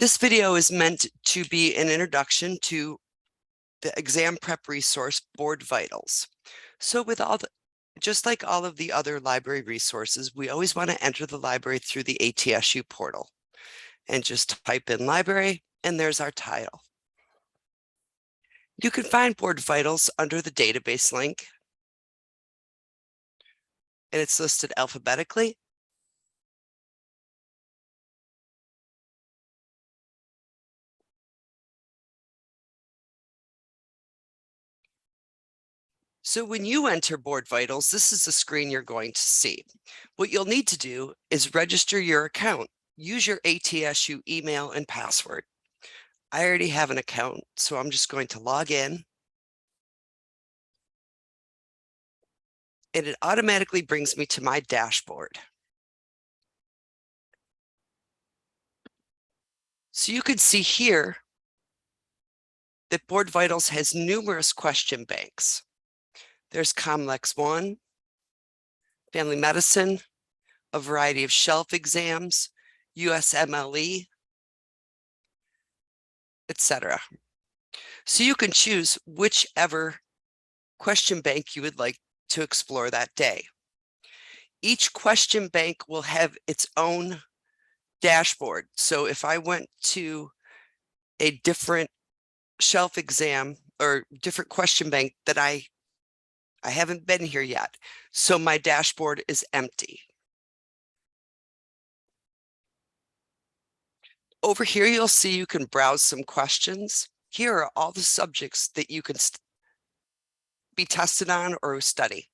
This video is meant to be an introduction to the exam prep resource BoardVitals. So with just like all of the other library resources, we always want to enter the library through the ATSU portal and just type in library, and there's our title. You can find BoardVitals under the database link, and it's listed alphabetically. So when you enter BoardVitals, this is the screen you're going to see. What you'll need to do is register your account. Use your ATSU email and password. I already have an account, so I'm just going to log in. And it automatically brings me to my dashboard. So you can see here that BoardVitals has numerous question banks. There's COMLEX 1, Family Medicine, a variety of shelf exams, USMLE, etc. So you can choose whichever question bank you would like to explore that day. Each question bank will have its own dashboard. So if I went to a different shelf exam or different question bank that I haven't been here yet, so my dashboard is empty. Over here, you'll see you can browse some questions. Here are all the subjects that you can be tested on or study.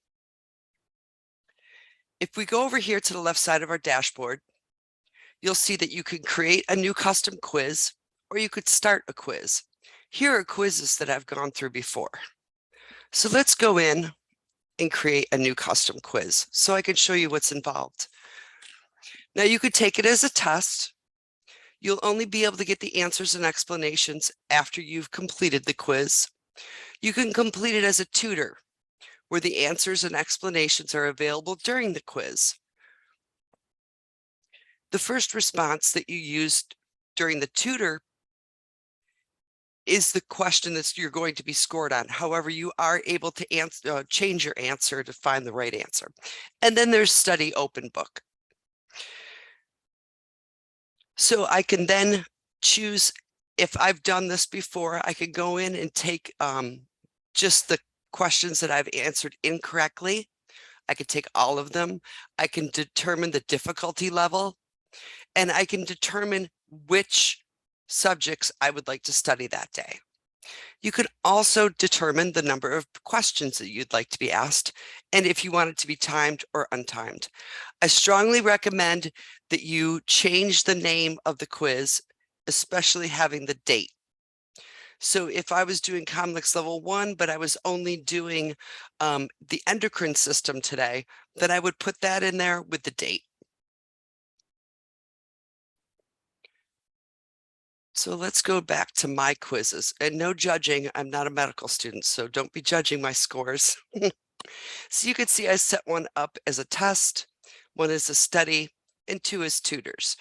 If we go over here to the left side of our dashboard, you'll see that you can create a new custom quiz, or you could start a quiz. Here are quizzes that I've gone through before. So let's go in and create a new custom quiz so I can show you what's involved. Now you could take it as a test. You'll only be able to get the answers and explanations after you've completed the quiz. You can complete it as a tutor, where the answers and explanations are available during the quiz. The first response that you used during the tutor is the question that you're going to be scored on. However, you are able to change your answer to find the right answer. And then there's study open book. So I can then choose, if I've done this before, I could go in and take just the questions that I've answered incorrectly. I could take all of them. I can determine the difficulty level, and I can determine which subjects I would like to study that day. You can also determine the number of questions that you'd like to be asked, and if you want it to be timed or untimed. I strongly recommend that you change the name of the quiz, especially having the date. So if I was doing COMLEX level 1, but I was only doing the endocrine system today, then I would put that in there with the date. So let's go back to my quizzes, and no judging. I'm not a medical student, so don't be judging my scores. So you can see I set one up as a test, one as a study, and 2 as tutors.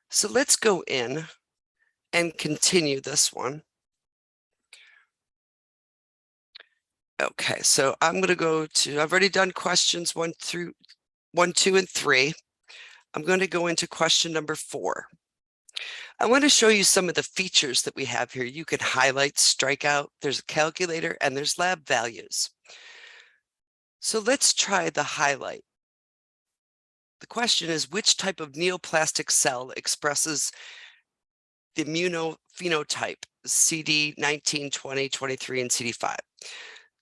So let's go in and continue this one. Okay, so I'm going to go to, I've already done questions 1, 2, and 3. I'm going to go into question number 4. I want to show you some of the features that we have here. You can highlight, strike out, there's a calculator, and there's lab values. So let's try the highlight. The question is, which type of neoplastic cell expresses the immunophenotype CD19, 20, 23, and CD5?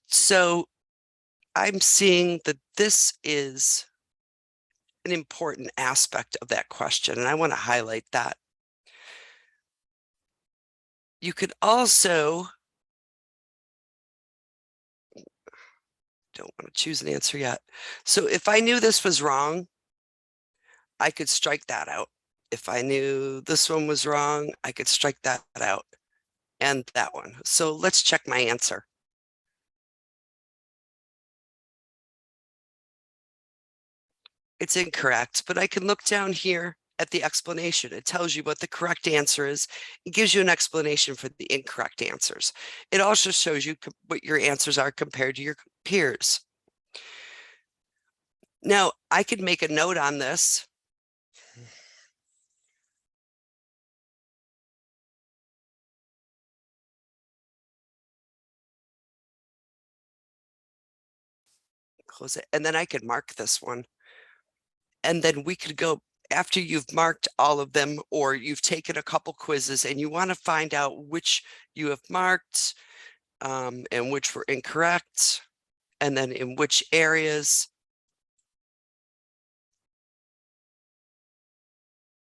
So I'm seeing that this is an important aspect of that question, and I want to highlight that. You could also, don't want to choose an answer yet. So if I knew this was wrong, I could strike that out. If I knew this one was wrong, I could strike that out and that one. So let's check my answer. It's incorrect, but I can look down here at the explanation. It tells you what the correct answer is. It gives you an explanation for the incorrect answers. It also shows you what your answers are compared to your peers. Now, I could make a note on this. Close it, and then I could mark this one. And then we could go, after you've marked all of them, or you've taken a couple quizzes and you want to find out which you have marked and which were incorrect, and then in which areas.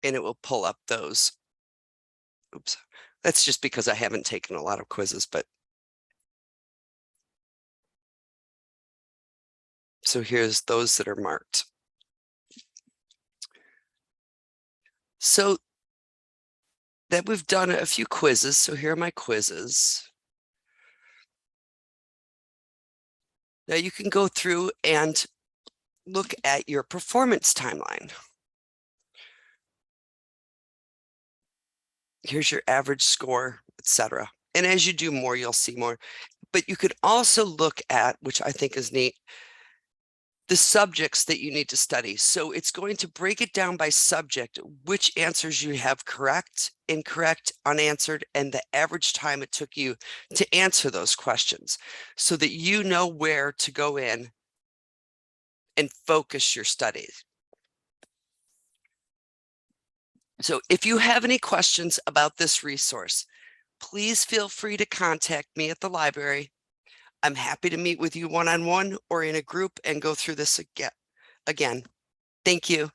And it will pull up those. Oops, that's just because I haven't taken a lot of quizzes, but. So here's those that are marked. So that we've done a few quizzes. So here are my quizzes. Now you can go through and look at your performance timeline. Here's your average score, etc. And as you do more, you'll see more. But you could also look at, which I think is neat, the subjects that you need to study. So it's going to break it down by subject, which answers you have correct, incorrect, unanswered, and the average time it took you to answer those questions, so that you know where to go in and focus your studies. So if you have any questions about this resource, please feel free to contact me at the library. I'm happy to meet with you one-on-one or in a group and go through this again. Thank you.